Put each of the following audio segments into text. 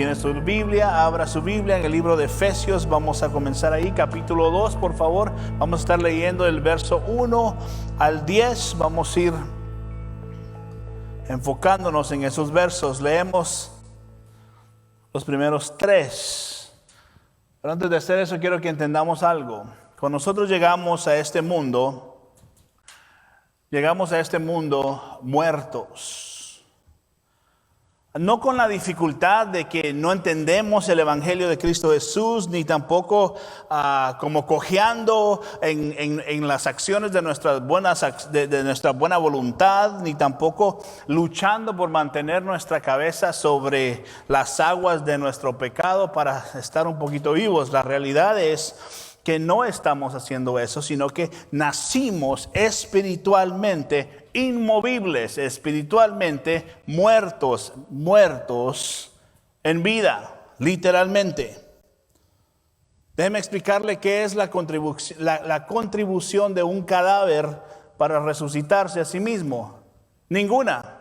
tiene su Biblia, abra su Biblia en el libro de Efesios. Vamos a comenzar ahí, capítulo 2, por favor. Vamos a estar leyendo el verso 1 al 10. Vamos a ir enfocándonos en esos versos. Leemos los primeros 3. Pero antes de hacer eso, quiero que entendamos algo. Cuando nosotros llegamos a este mundo muertos. No con la dificultad de que no entendemos el Evangelio de Cristo Jesús, ni tampoco como cojeando en las acciones de nuestra buena voluntad, ni tampoco luchando por mantener nuestra cabeza sobre las aguas de nuestro pecado para estar un poquito vivos. La realidad es que no estamos haciendo eso, sino que nacimos espiritualmente inmovibles, espiritualmente muertos en vida, literalmente. Déjeme explicarle qué es la contribución de un cadáver para resucitarse a sí mismo. Ninguna.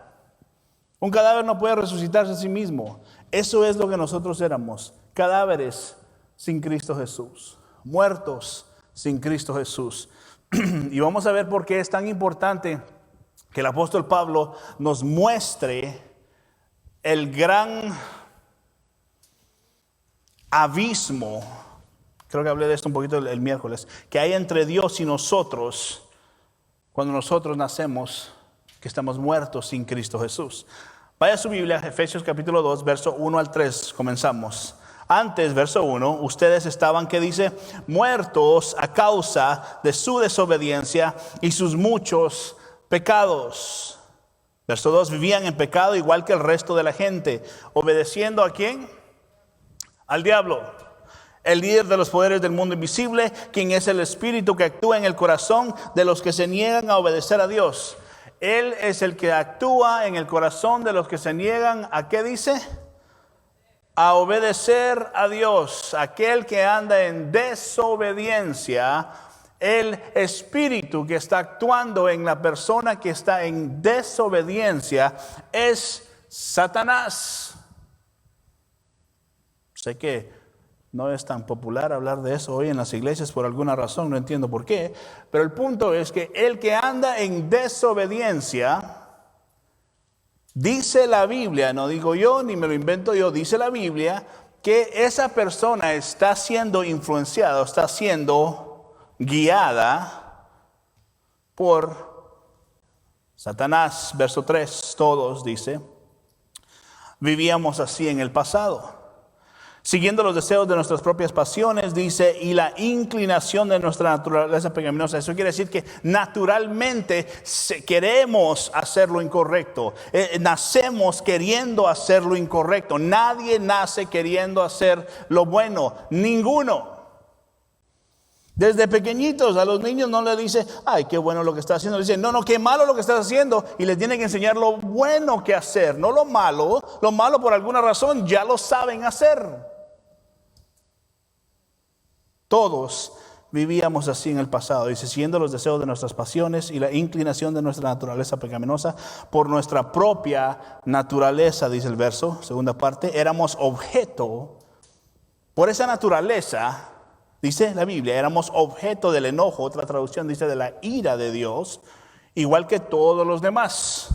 Un cadáver no puede resucitarse a sí mismo. Eso es lo que nosotros éramos, cadáveres sin Cristo Jesús. Muertos sin Cristo Jesús. Y vamos a ver por qué es tan importante que el apóstol Pablo nos muestre el gran abismo, creo que hablé de esto un poquito el miércoles, que hay entre Dios y nosotros cuando nosotros nacemos, que estamos muertos sin Cristo Jesús. Vaya a su Biblia, Efesios capítulo 2, verso 1 al 3, comenzamos. Antes, verso 1, ustedes estaban, ¿qué dice? Muertos a causa de su desobediencia y sus muchos pecados. Verso 2, vivían en pecado igual que el resto de la gente. ¿Obedeciendo a quién? Al diablo, el líder de los poderes del mundo invisible, quien es el espíritu que actúa en el corazón de los que se niegan a obedecer a Dios. Él es el que actúa en el corazón de los que se niegan a, ¿qué dice? A obedecer a Dios. Aquel que anda en desobediencia, el espíritu que está actuando en la persona que está en desobediencia es Satanás. Sé que no es tan popular hablar de eso hoy en las iglesias por alguna razón, no entiendo por qué, pero el punto es que el que anda en desobediencia, dice la Biblia, no digo yo ni me lo invento yo, dice la Biblia que esa persona está siendo influenciada, está siendo guiada por Satanás. Verso 3, todos, dice, vivíamos así en el pasado, siguiendo los deseos de nuestras propias pasiones, dice, y la inclinación de nuestra naturaleza pecaminosa. Eso quiere decir que naturalmente queremos hacer lo incorrecto. Nacemos queriendo hacer lo incorrecto. Nadie nace queriendo hacer lo bueno. Ninguno. Desde pequeñitos a los niños no le dice, ay, qué bueno lo que estás haciendo. Le dicen, no, qué malo lo que estás haciendo. Y les tienen que enseñar lo bueno que hacer, no lo malo. Lo malo por alguna razón ya lo saben hacer. Todos vivíamos así en el pasado, dice, siguiendo los deseos de nuestras pasiones y la inclinación de nuestra naturaleza pecaminosa. Por nuestra propia naturaleza, dice el verso, segunda parte, éramos objeto, por esa naturaleza, dice la Biblia, éramos objeto del enojo. Otra traducción dice de la ira de Dios, igual que todos los demás.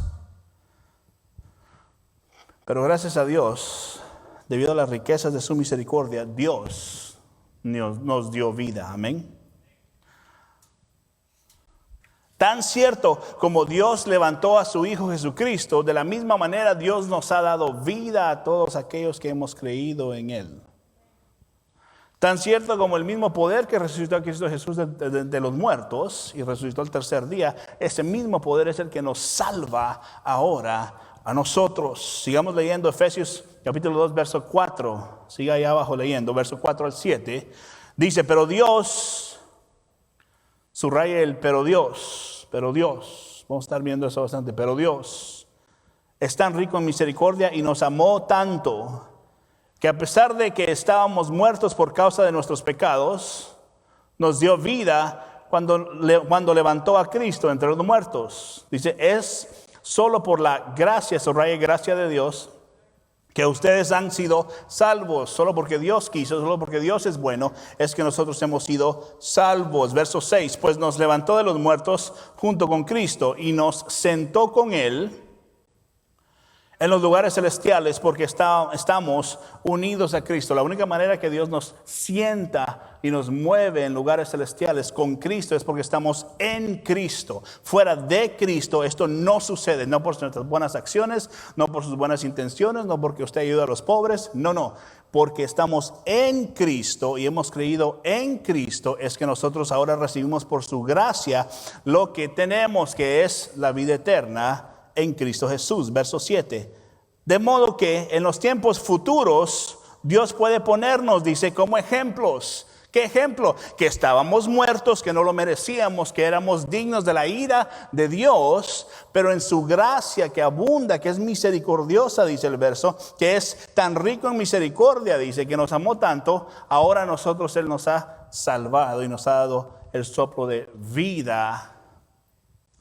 Pero gracias a Dios, debido a las riquezas de su misericordia, Dios nos dio vida. Amén. Tan cierto como Dios levantó a su Hijo Jesucristo, de la misma manera Dios nos ha dado vida a todos aquellos que hemos creído en Él. Tan cierto como el mismo poder que resucitó a Cristo Jesús de los muertos y resucitó el tercer día, ese mismo poder es el que nos salva ahora a nosotros. Sigamos leyendo Efesios capítulo 2, verso 4. Siga ahí abajo leyendo, verso 4 al 7. Dice, pero Dios, subraya el pero Dios, vamos a estar viendo eso bastante. Pero Dios es tan rico en misericordia y nos amó tanto, que a pesar de que estábamos muertos por causa de nuestros pecados, nos dio vida cuando levantó a Cristo entre los muertos. Dice, es solo por la gracia, subraya gracia de Dios, Que ustedes han sido salvos, solo porque Dios quiso, solo porque Dios es bueno, es que nosotros hemos sido salvos. Verso 6, pues nos levantó de los muertos junto con Cristo y nos sentó con Él en los lugares celestiales porque estamos unidos a Cristo. La única manera que Dios nos sienta y nos mueve en lugares celestiales con Cristo es porque estamos en Cristo. Fuera de Cristo esto no sucede, no por nuestras buenas acciones, no por sus buenas intenciones, no porque usted ayuda a los pobres, no. Porque estamos en Cristo y hemos creído en Cristo es que nosotros ahora recibimos por su gracia lo que tenemos, que es la vida eterna en Cristo Jesús. Verso 7. De modo que en los tiempos futuros Dios puede ponernos, dice, como ejemplos. ¿Qué ejemplo? Que estábamos muertos, que no lo merecíamos, que éramos dignos de la ira de Dios, pero en su gracia que abunda, que es misericordiosa, dice el verso, que es tan rico en misericordia, dice, que nos amó tanto, ahora a nosotros Él nos ha salvado y nos ha dado el soplo de vida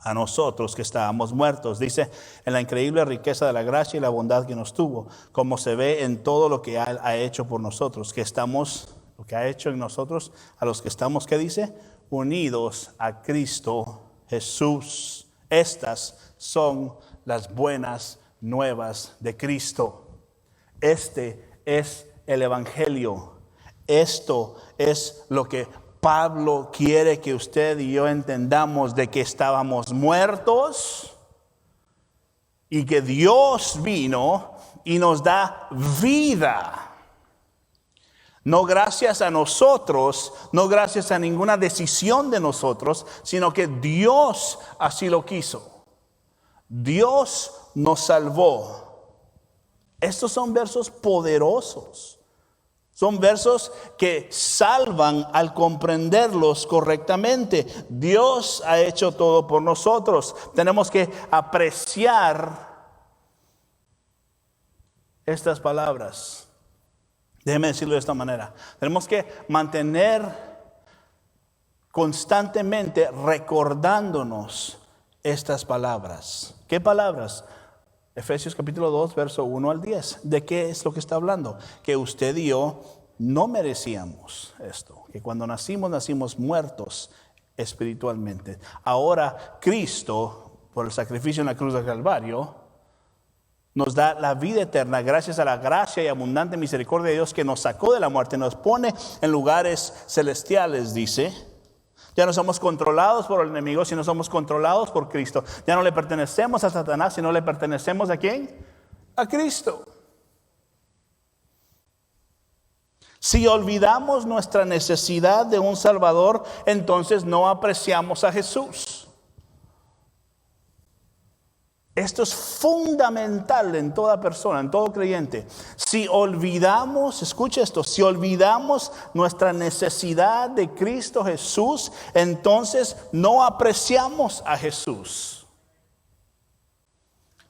a nosotros que estábamos muertos. Dice, en la increíble riqueza de la gracia y la bondad que nos tuvo, como se ve en todo lo que ha hecho por nosotros, que estamos, lo que ha hecho en nosotros, a los que estamos, ¿qué dice? Unidos a Cristo Jesús. Estas son las buenas nuevas de Cristo. Este es el Evangelio. Esto es lo que Pablo quiere que usted y yo entendamos, de que estábamos muertos y que Dios vino y nos da vida. No gracias a nosotros, no gracias a ninguna decisión de nosotros, sino que Dios así lo quiso. Dios nos salvó. Estos son versos poderosos. Son versos que salvan al comprenderlos correctamente. Dios ha hecho todo por nosotros. Tenemos que apreciar estas palabras. Déjeme decirlo de esta manera. Tenemos que mantener constantemente recordándonos estas palabras. ¿Qué palabras? Efesios capítulo 2, verso 1 al 10. ¿De qué es lo que está hablando? Que usted y yo no merecíamos esto. Que cuando nacimos muertos espiritualmente. Ahora Cristo, por el sacrificio en la cruz del Calvario, nos da la vida eterna gracias a la gracia y abundante misericordia de Dios que nos sacó de la muerte. Nos pone en lugares celestiales, dice. Ya no somos controlados por el enemigo, sino somos controlados por Cristo. Ya no le pertenecemos a Satanás, sino le pertenecemos ¿a quién? A Cristo. Si olvidamos nuestra necesidad de un Salvador, entonces no apreciamos a Jesús. Esto es fundamental en toda persona, en todo creyente. Si olvidamos, escucha esto, si olvidamos nuestra necesidad de Cristo Jesús, entonces no apreciamos a Jesús.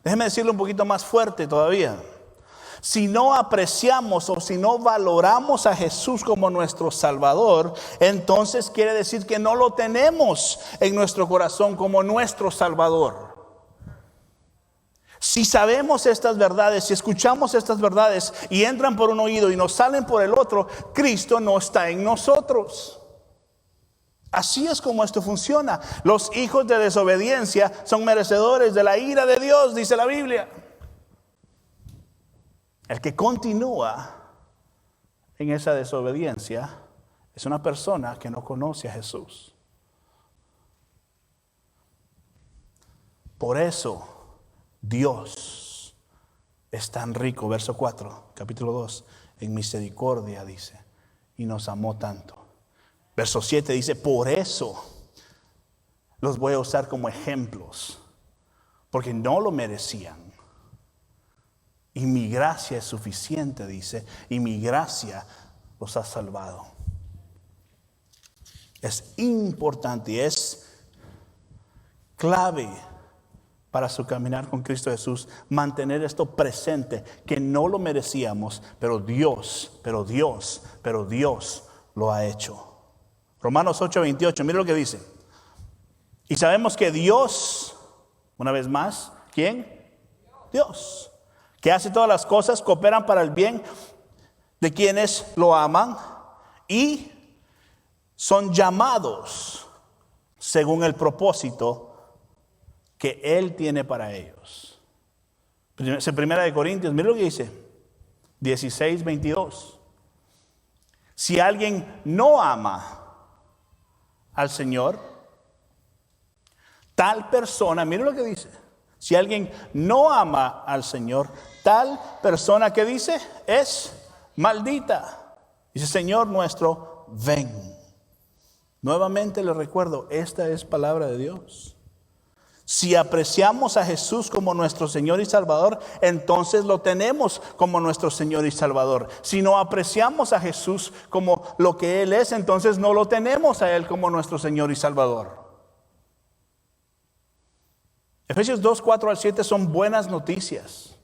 Déjeme decirlo un poquito más fuerte todavía. Si no apreciamos o si no valoramos a Jesús como nuestro Salvador, entonces quiere decir que no lo tenemos en nuestro corazón como nuestro Salvador. Si sabemos estas verdades, si escuchamos estas verdades y entran por un oído y nos salen por el otro, Cristo no está en nosotros. Así es como esto funciona. Los hijos de desobediencia son merecedores de la ira de Dios, dice la Biblia. El que continúa en esa desobediencia es una persona que no conoce a Jesús. Por eso Dios es tan rico, verso 4, capítulo 2, en misericordia, dice, y nos amó tanto. Verso 7 dice, por eso los voy a usar como ejemplos, porque no lo merecían. Y mi gracia es suficiente, dice, y mi gracia los ha salvado. Es importante y es clave para su caminar con Cristo Jesús, mantener esto presente, que no lo merecíamos, pero Dios lo ha hecho. Romanos 8:28, mire lo que dice. Y sabemos que Dios, una vez más, ¿quién? Dios. que hace todas las cosas, cooperan para el bien de quienes lo aman y son llamados según el propósito que Él tiene para ellos. Primera de Corintios, mira lo que dice, 16:22. Si alguien no ama al Señor, tal persona, mira lo que dice, si alguien no ama al Señor, tal persona que dice es maldita. Dice, Señor nuestro, ven. Nuevamente les recuerdo, esta es palabra de Dios. Si apreciamos a Jesús como nuestro Señor y Salvador, entonces lo tenemos como nuestro Señor y Salvador. Si no apreciamos a Jesús como lo que Él es, entonces no lo tenemos a Él como nuestro Señor y Salvador. Efesios 2:4-7 son buenas noticias,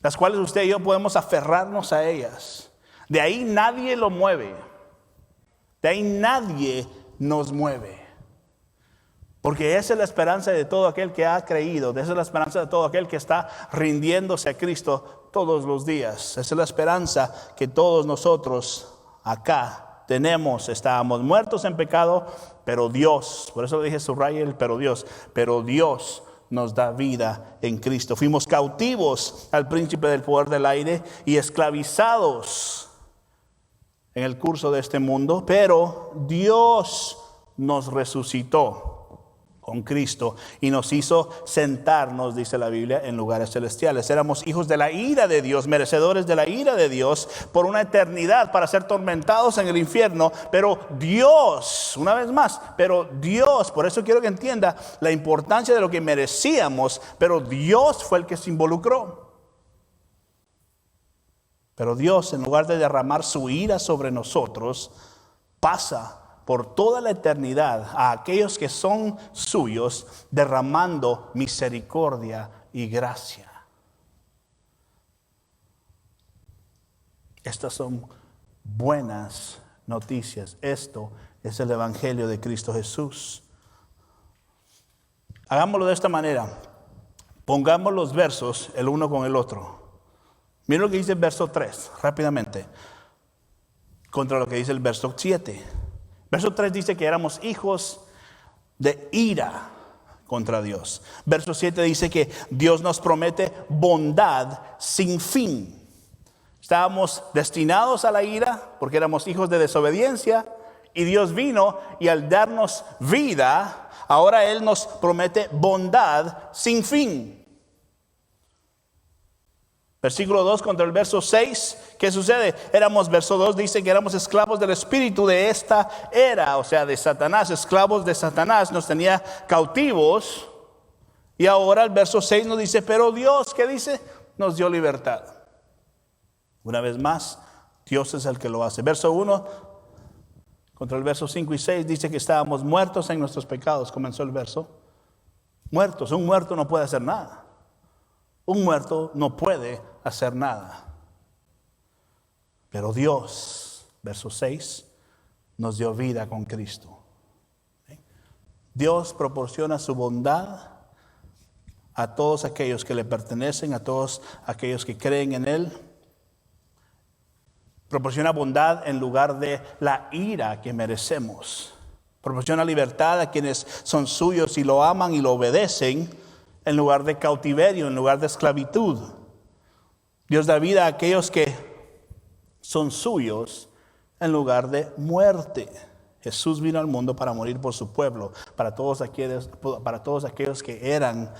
las cuales usted y yo podemos aferrarnos a ellas. De ahí nadie lo mueve. De ahí nadie nos mueve. Porque esa es la esperanza de todo aquel que ha creído. Esa es la esperanza de todo aquel que está rindiéndose a Cristo todos los días. Esa es la esperanza que todos nosotros acá tenemos. Estábamos muertos en pecado, pero Dios, por eso dije subraya el pero Dios nos da vida en Cristo. Fuimos cautivos al príncipe del poder del aire y esclavizados en el curso de este mundo, pero Dios nos resucitó con Cristo y nos hizo sentarnos, dice la Biblia, en lugares celestiales. Éramos hijos de la ira de Dios, merecedores de la ira de Dios por una eternidad, para ser tormentados en el infierno. Pero Dios, una vez más, por eso quiero que entienda la importancia de lo que merecíamos, pero Dios fue el que se involucró. Pero Dios, en lugar de derramar su ira sobre nosotros, pasa por toda la eternidad a aquellos que son suyos, derramando misericordia y gracia. Estas son buenas noticias. Esto es el Evangelio de Cristo Jesús. Hagámoslo de esta manera. Pongamos los versos el uno con el otro. Miren lo que dice el verso 3, rápidamente, contra lo que dice el verso 7. Verso 3 dice que éramos hijos de ira contra Dios. Verso 7 dice que Dios nos promete bondad sin fin. Estábamos destinados a la ira porque éramos hijos de desobediencia, y Dios vino y al darnos vida, ahora Él nos promete bondad sin fin. Versículo 2 contra el verso 6, ¿qué sucede? Verso 2 dice que éramos esclavos del espíritu de esta era, o sea, de Satanás, esclavos de Satanás, nos tenía cautivos. Y ahora el verso 6 nos dice, pero Dios, ¿qué dice? Nos dio libertad. Una vez más, Dios es el que lo hace. Verso 1 contra el verso 5 y 6 dice que estábamos muertos en nuestros pecados, comenzó el verso. Muertos, un muerto no puede hacer nada. Un muerto no puede hacer nada. Pero Dios, verso 6, nos dio vida con Cristo. Dios proporciona su bondad a todos aquellos que le pertenecen, a todos aquellos que creen en Él. Proporciona bondad en lugar de la ira que merecemos. Proporciona libertad a quienes son suyos y lo aman y lo obedecen, en lugar de cautiverio, en lugar de esclavitud. Dios da vida a aquellos que son suyos en lugar de muerte. Jesús vino al mundo para morir por su pueblo, para todos aquellos que eran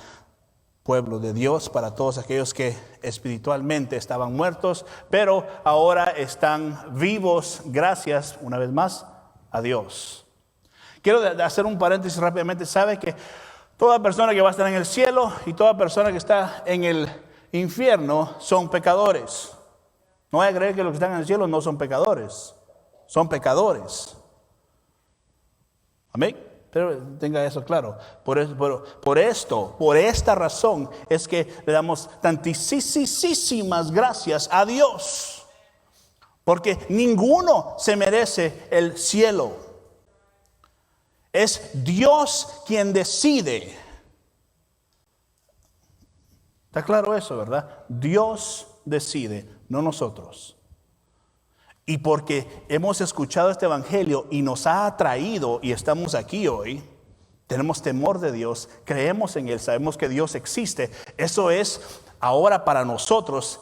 pueblo de Dios, para todos aquellos que espiritualmente estaban muertos, pero ahora están vivos gracias, una vez más, a Dios. Quiero hacer un paréntesis rápidamente. ¿Sabe que toda persona que va a estar en el cielo y toda persona que está en el infierno son pecadores? No vaya a creer que los que están en el cielo no son pecadores. Son pecadores. Amén. Pero tenga eso claro. Por esta razón es que le damos tantísimas gracias a Dios. Porque ninguno se merece el cielo. Es Dios quien decide. Está claro eso, ¿verdad? Dios decide, no nosotros. Y porque hemos escuchado este evangelio y nos ha atraído y estamos aquí hoy, tenemos temor de Dios, creemos en Él, sabemos que Dios existe. Eso es ahora para nosotros.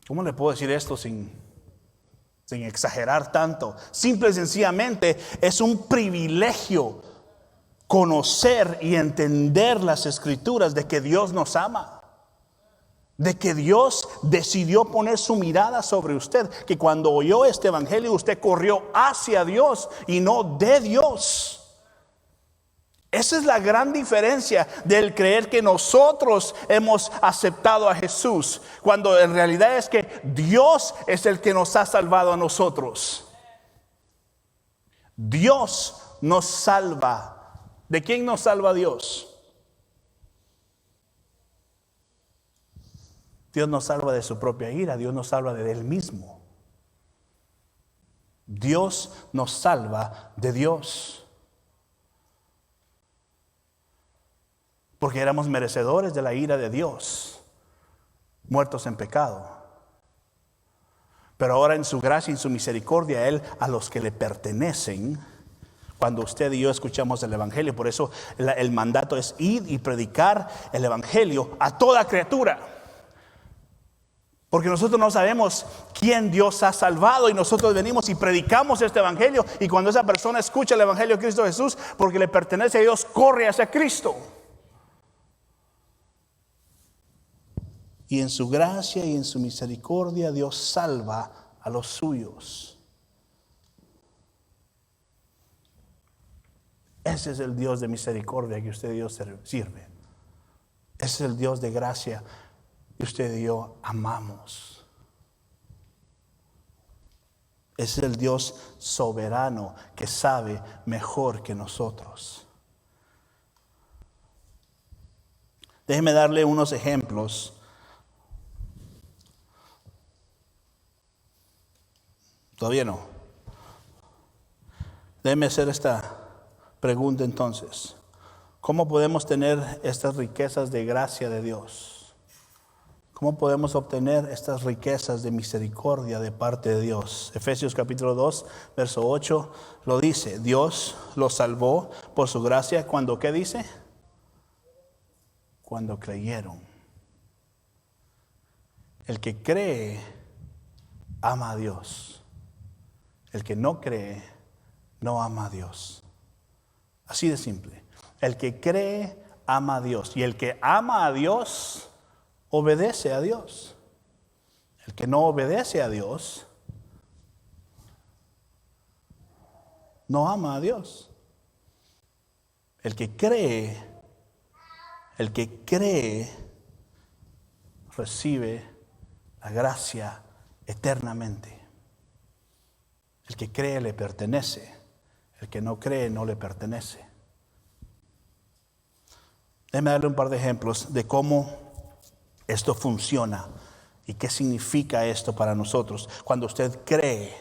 ¿Cómo le puedo decir esto sin exagerar tanto? Simple y sencillamente es un privilegio conocer y entender las escrituras de que Dios nos ama, de que Dios decidió poner su mirada sobre usted, que cuando oyó este evangelio usted corrió hacia Dios y no de Dios. Esa es la gran diferencia del creer que nosotros hemos aceptado a Jesús, cuando en realidad es que Dios es el que nos ha salvado a nosotros. Dios nos salva. ¿De quién nos salva Dios? Dios nos salva de su propia ira, Dios nos salva de Él mismo. Dios nos salva de Dios. Porque éramos merecedores de la ira de Dios, muertos en pecado. Pero ahora en su gracia y en su misericordia, Él a los que le pertenecen, cuando usted y yo escuchamos el evangelio, por eso el mandato es ir y predicar el evangelio a toda criatura. Porque nosotros no sabemos quién Dios ha salvado y nosotros venimos y predicamos este evangelio. Y cuando esa persona escucha el evangelio de Cristo Jesús, porque le pertenece a Dios, corre hacia Cristo. Y en su gracia y en su misericordia Dios salva a los suyos. Ese es el Dios de misericordia que usted y yo sirve. Ese es el Dios de gracia que usted y yo amamos. Ese es el Dios soberano que sabe mejor que nosotros. Déjeme darle unos ejemplos. Todavía no. Déjeme hacer esta pregunta entonces. ¿Cómo podemos tener estas riquezas de gracia de Dios? ¿Cómo podemos obtener estas riquezas de misericordia de parte de Dios? Efesios capítulo 2, verso 8 lo dice. Dios los salvó por su gracia cuando, ¿qué dice? Cuando creyeron. El que cree ama a Dios. El que no cree, no ama a Dios. Así de simple. El que cree, ama a Dios. Y el que ama a Dios, obedece a Dios. El que no obedece a Dios, no ama a Dios. El que cree, recibe la gracia eternamente. El que cree le pertenece, el que no cree no le pertenece. Déjeme darle un par de ejemplos de cómo esto funciona y qué significa esto para nosotros. Cuando usted cree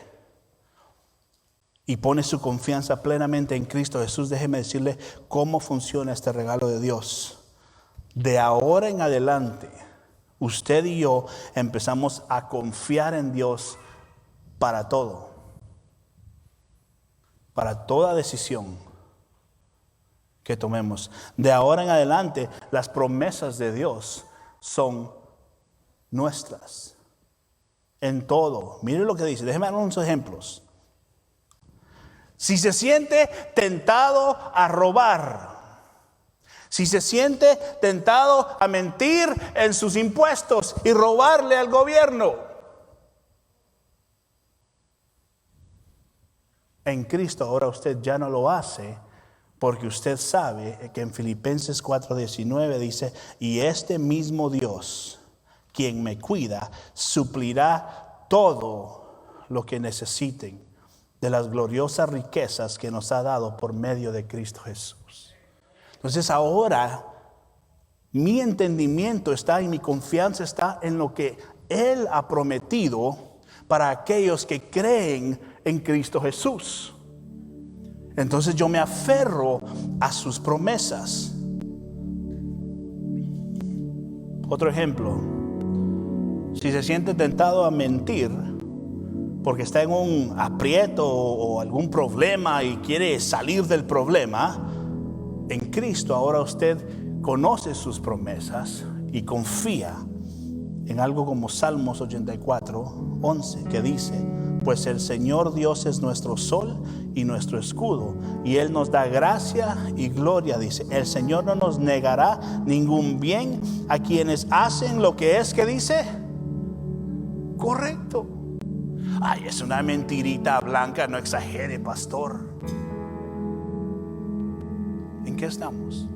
y pone su confianza plenamente en Cristo Jesús, déjeme decirle cómo funciona este regalo de Dios. De ahora en adelante, usted y yo empezamos a confiar en Dios para todo. Para toda decisión que tomemos. De ahora en adelante, las promesas de Dios son nuestras. En todo. Mire lo que dice. Déjeme dar unos ejemplos. Si se siente tentado a robar, si se siente tentado a mentir en sus impuestos y robarle al gobierno, en Cristo ahora usted ya no lo hace, porque usted sabe que en Filipenses 4:19 dice: y este mismo Dios, quien me cuida, suplirá todo lo que necesiten de las gloriosas riquezas que nos ha dado por medio de Cristo Jesús. Entonces ahora mi entendimiento está y mi confianza está en lo que Él ha prometido para aquellos que creen en Cristo Jesús. Entonces yo me aferro a sus promesas. Otro ejemplo, si se siente tentado a mentir porque está en un aprieto o algún problema y quiere salir del problema, en Cristo ahora usted conoce sus promesas y confía en algo como Salmos 84:11, que dice: pues el Señor Dios es nuestro sol y nuestro escudo, y Él nos da gracia y gloria. Dice: el Señor no nos negará ningún bien a quienes hacen lo que es, que dice, correcto. Ay, es una mentirita blanca, no exagere, pastor. ¿En qué estamos?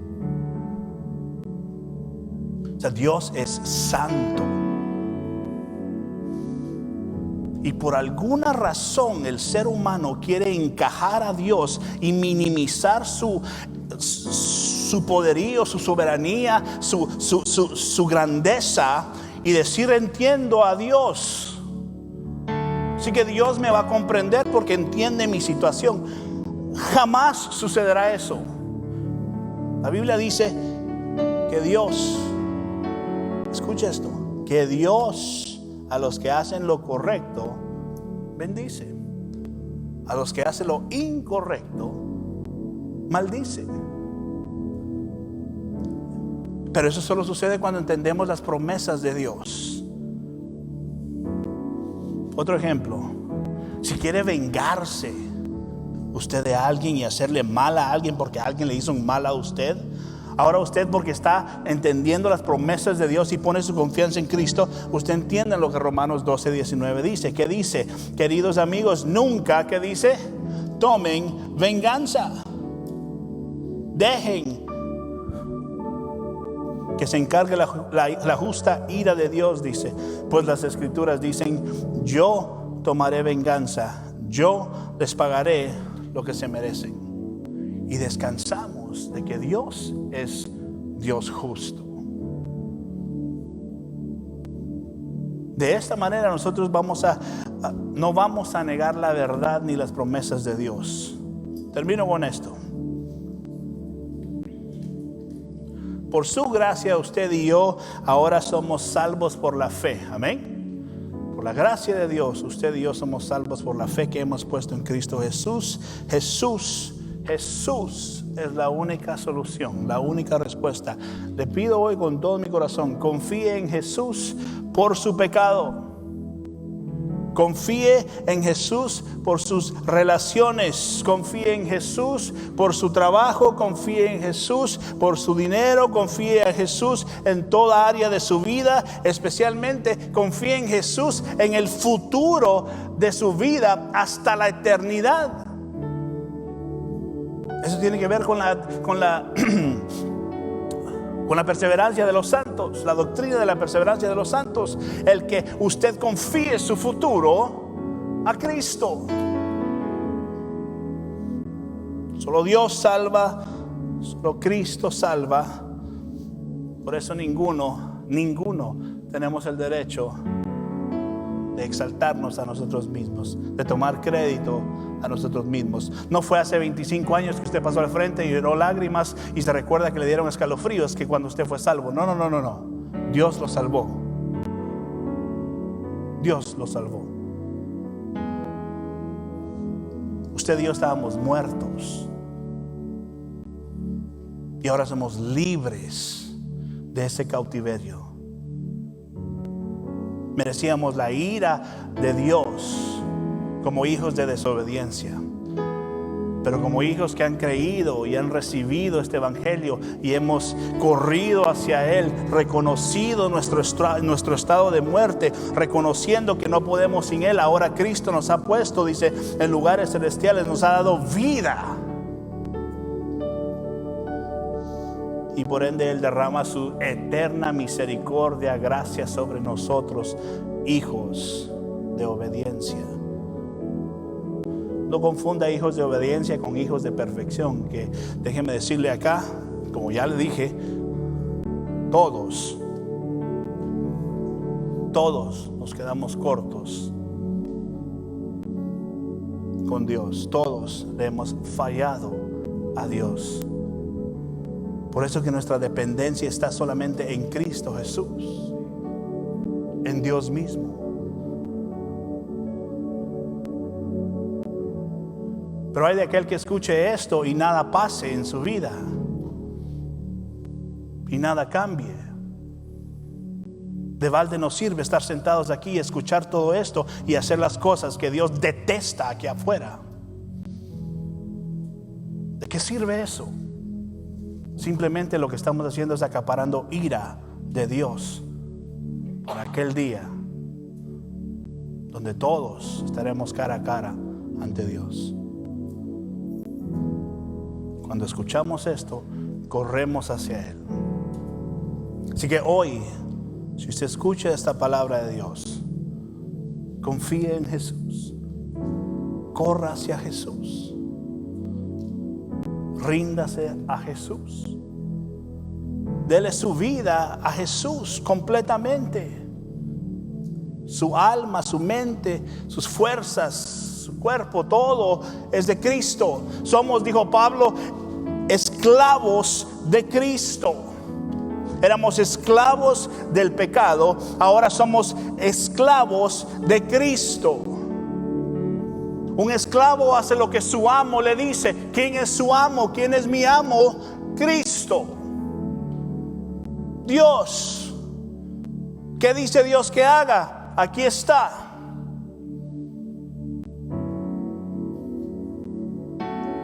O sea, Dios es santo. Y por alguna razón el ser humano quiere encajar a Dios y minimizar su poderío, su soberanía, su grandeza, y decir: entiendo a Dios. Así que Dios me va a comprender porque entiende mi situación. Jamás sucederá eso. La Biblia dice que Dios, escucha esto, que Dios a los que hacen lo correcto bendice, a los que hacen lo incorrecto maldice. Pero eso solo sucede cuando entendemos las promesas de Dios. Otro ejemplo, si quiere vengarse usted de alguien y hacerle mal a alguien porque alguien le hizo un mal a usted, ahora usted, porque está entendiendo las promesas de Dios y pone su confianza en Cristo, usted entiende lo que Romanos 12:19 dice. ¿Qué dice? Queridos amigos, nunca, ¿qué dice? Tomen venganza. Dejen que se encargue la justa ira de Dios, dice. Pues las escrituras dicen: yo tomaré venganza, yo les pagaré lo que se merecen. Y descansamos de que Dios es Dios justo. De esta manera nosotros no vamos a negar la verdad ni las promesas de Dios. Termino con esto. Por su gracia, usted y yo ahora somos salvos por la fe. Amén. Por la gracia de Dios, usted y yo somos salvos por la fe que hemos puesto en Cristo Jesús. Jesús es la única solución, la única respuesta. Le pido hoy con todo mi corazón: confíe en Jesús por su pecado. Confíe en Jesús por sus relaciones. Confíe en Jesús por su trabajo. Confíe en Jesús por su dinero. Confíe en Jesús en toda área de su vida. Especialmente confíe en Jesús en el futuro de su vida hasta la eternidad. Eso tiene que ver con la perseverancia de los santos, la doctrina de la perseverancia de los santos. El que usted confíe su futuro a Cristo. Solo Dios salva, solo Cristo salva. Por eso ninguno tenemos el derecho de exaltarnos a nosotros mismos, de tomar crédito a nosotros mismos. No fue hace 25 años que usted pasó al frente y lloró lágrimas y se recuerda que le dieron escalofríos que cuando usted fue salvo. No. Dios lo salvó. Dios lo salvó. Usted y yo estábamos muertos y ahora somos libres de ese cautiverio. Merecíamos la ira de Dios como hijos de desobediencia, pero como hijos que han creído y han recibido este evangelio y hemos corrido hacia Él, reconocido nuestro estado de muerte, reconociendo que no podemos sin Él, ahora Cristo nos ha puesto, dice, en lugares celestiales, nos ha dado vida. Y por ende Él derrama su eterna misericordia, gracia sobre nosotros, hijos de obediencia. No confunda hijos de obediencia con hijos de perfección, que déjeme decirle acá, como ya le dije, todos nos quedamos cortos con Dios. Todos le hemos fallado a Dios. Por eso que nuestra dependencia está solamente en Cristo Jesús, en Dios mismo. Pero hay de aquel que escuche esto y nada pase en su vida y nada cambie. De balde nos sirve estar sentados aquí y escuchar todo esto y hacer las cosas que Dios detesta aquí afuera. ¿De qué sirve eso? Simplemente lo que estamos haciendo es acaparando ira de Dios por aquel día donde todos estaremos cara a cara ante Dios. Cuando escuchamos esto, corremos hacia Él. Así que hoy, si usted escucha esta palabra de Dios, confíe en Jesús, corra hacia Jesús, ríndase a Jesús, dele su vida a Jesús completamente, su alma, su mente, sus fuerzas, su cuerpo, todo es de Cristo. Somos, dijo Pablo, esclavos de Cristo. Éramos esclavos del pecado, ahora somos esclavos de Cristo. Un esclavo hace lo que su amo le dice. ¿Quién es su amo? ¿Quién es mi amo? Cristo, Dios. ¿Qué dice Dios que haga? Aquí está.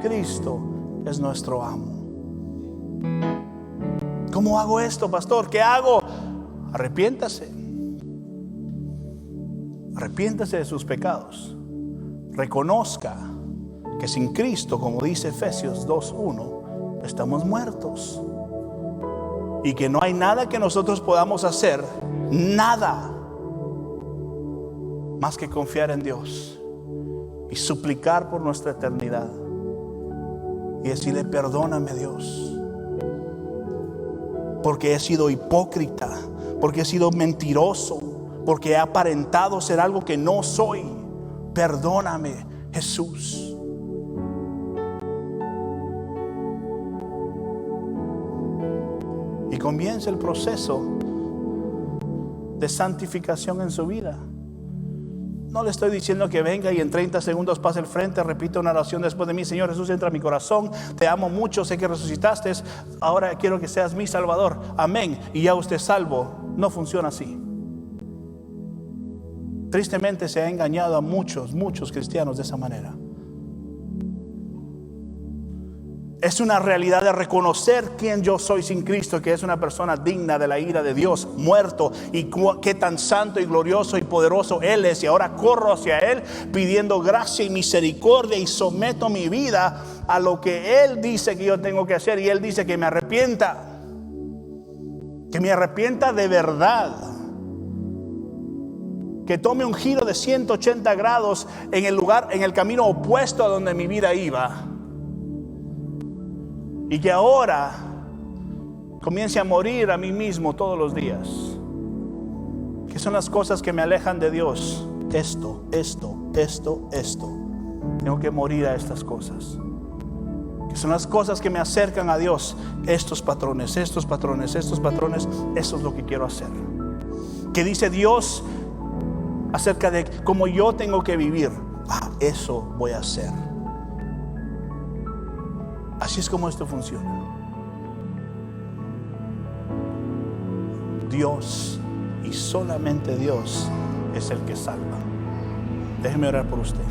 Cristo es nuestro amo. ¿Cómo hago esto, pastor? ¿Qué hago? Arrepiéntase. Arrepiéntase de sus pecados. Reconozca que sin Cristo, como dice Efesios 2:1, estamos muertos. Y que no hay nada que nosotros podamos hacer, nada, más que confiar en Dios y suplicar por nuestra eternidad. Y decirle: perdóname, Dios, porque he sido hipócrita, porque he sido mentiroso, porque he aparentado ser algo que no soy. Perdóname, Jesús. Y comienza el proceso de santificación en su vida. No le estoy diciendo que venga y en 30 segundos pase al frente, repita una oración después de mí: Señor Jesús, entra a mi corazón, te amo mucho, sé que resucitaste, ahora quiero que seas mi Salvador, amén, y ya usted es salvo. No funciona así. Tristemente se ha engañado a muchos cristianos de esa manera. Es una realidad de reconocer quién yo soy sin Cristo, que es una persona digna de la ira de Dios, muerto, y qué tan santo y glorioso y poderoso Él es. Y ahora corro hacia Él pidiendo gracia y misericordia y someto mi vida a lo que Él dice que yo tengo que hacer. Y Él dice que me arrepienta de verdad, que tome un giro de 180 grados en el camino opuesto a donde mi vida iba. Y que ahora comience a morir a mí mismo todos los días. Que son las cosas que me alejan de Dios. Esto. Tengo que morir a estas cosas. Que son las cosas que me acercan a Dios. Estos patrones. Eso es lo que quiero hacer. Que dice Dios acerca de cómo yo tengo que vivir. Eso voy a hacer. Así es como esto funciona. Dios y solamente Dios es el que salva. Déjeme orar por usted.